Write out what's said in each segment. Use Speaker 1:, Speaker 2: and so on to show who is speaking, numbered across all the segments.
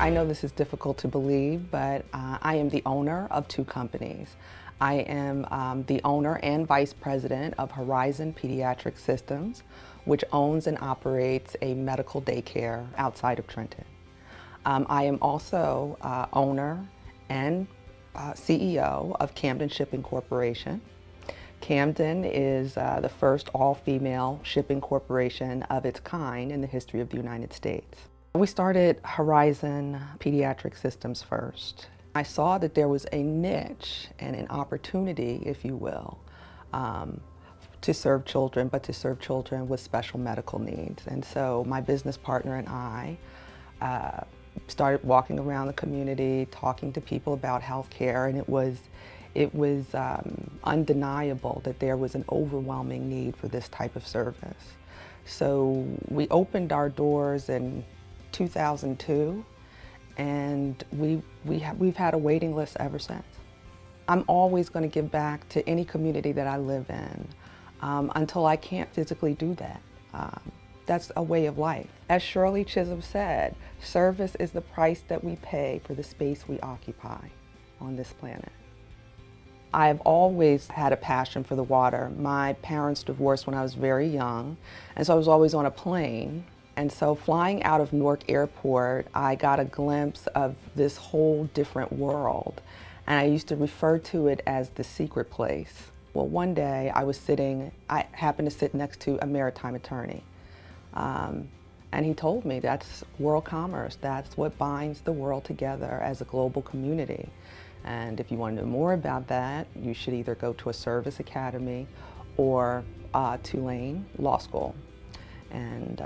Speaker 1: I know this is difficult to believe, but I am the owner of two companies. I am the owner and vice president of Horizon Pediatric Systems, which owns and operates a medical daycare outside of Trenton. I am also owner and CEO of Camden Shipping Corporation. Camden is the first all-female shipping corporation of its kind in the history of the United States. We started Horizon Pediatric Systems first. I saw that there was a niche and an opportunity, if you will, to serve children, but to serve children with special medical needs. And so my business partner and I started walking around the community, talking to people about health care, and it was undeniable that there was an overwhelming need for this type of service. So we opened our doors in 2002, and we've had a waiting list ever since. I'm always going to give back to any community that I live in until I can't physically do that. That's a way of life. As Shirley Chisholm said, service is the price that we pay for the space we occupy on this planet. I've always had a passion for the water. My parents divorced when I was very young, and so I was always on a plane. And so flying out of Newark Airport, I got a glimpse of this whole different world. And I used to refer to it as the secret place. Well, one day I happened to sit next to a maritime attorney. And he told me that's world commerce. That's what binds the world together as a global community. And if you want to know more about that, you should either go to a service academy or Tulane Law School. And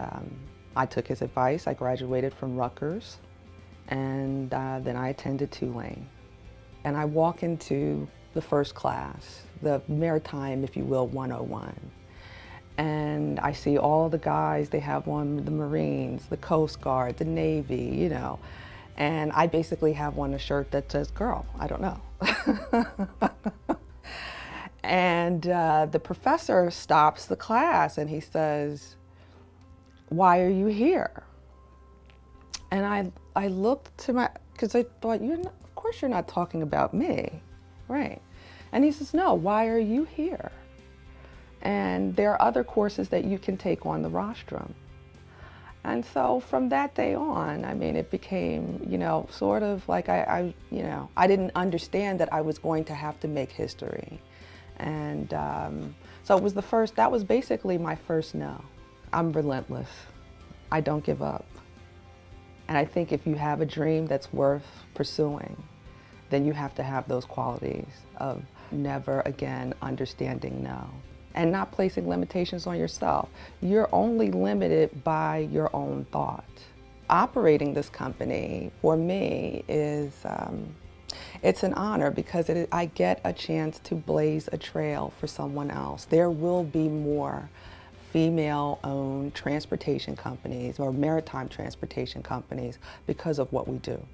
Speaker 1: I took his advice. I graduated from Rutgers, and then I attended Tulane. And I walk into the first class, the maritime, if you will, 101. And I see all the guys, they have on the Marines, the Coast Guard, the Navy, you know. And I basically have on a shirt that says girl, I don't know. And the professor stops the class and he says, "Why are you here?" And I looked to because I thought, of course you're not talking about me, right? And he says, "No, why are you here? And there are other courses that you can take on the rostrum." And so from that day on, I mean, it became, sort of like I didn't understand that I was going to have to make history. And so it was that was basically my first no. I'm relentless. I don't give up. And I think if you have a dream that's worth pursuing, then you have to have those qualities of never again understanding no. And not placing limitations on yourself. You're only limited by your own thought. Operating this company, for me, is it's an honor because I get a chance to blaze a trail for someone else. There will be more female-owned transportation companies or maritime transportation companies because of what we do.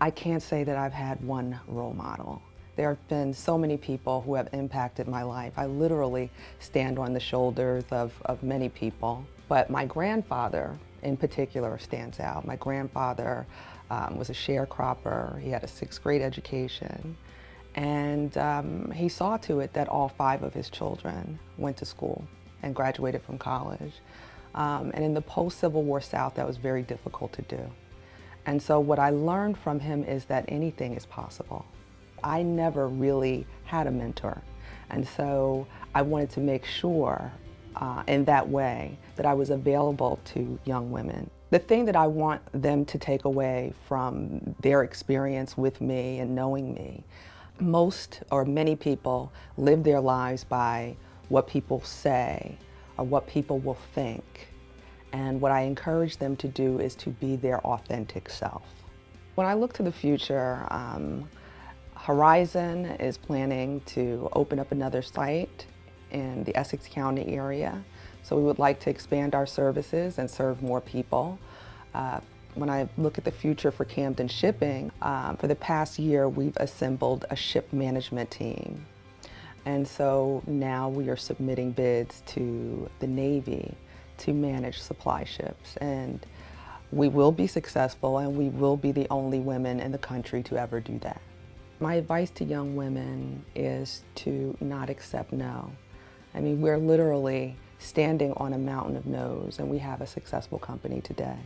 Speaker 1: I can't say that I've had one role model. There have been so many people who have impacted my life. I literally stand on the shoulders of many people. But my grandfather in particular stands out. My grandfather was a sharecropper. He had a 6th grade education. And he saw to it that all 5 of his children went to school and graduated from college. And in the post-Civil War South, that was very difficult to do. And so what I learned from him is that anything is possible. I never really had a mentor, and so I wanted to make sure in that way that I was available to young women. The thing that I want them to take away from their experience with me and knowing me, most or many people live their lives by what people say or what people will think, and what I encourage them to do is to be their authentic self. When I look to the future, Horizon is planning to open up another site in the Essex County area. So we would like to expand our services and serve more people. When I look at the future for Camden Shipping, for the past year we've assembled a ship management team. And so now we are submitting bids to the Navy to manage supply ships. And We will be successful, and we will be the only women in the country to ever do that. My advice to young women is to not accept no. I mean, we're literally standing on a mountain of no's, and we have a successful company today.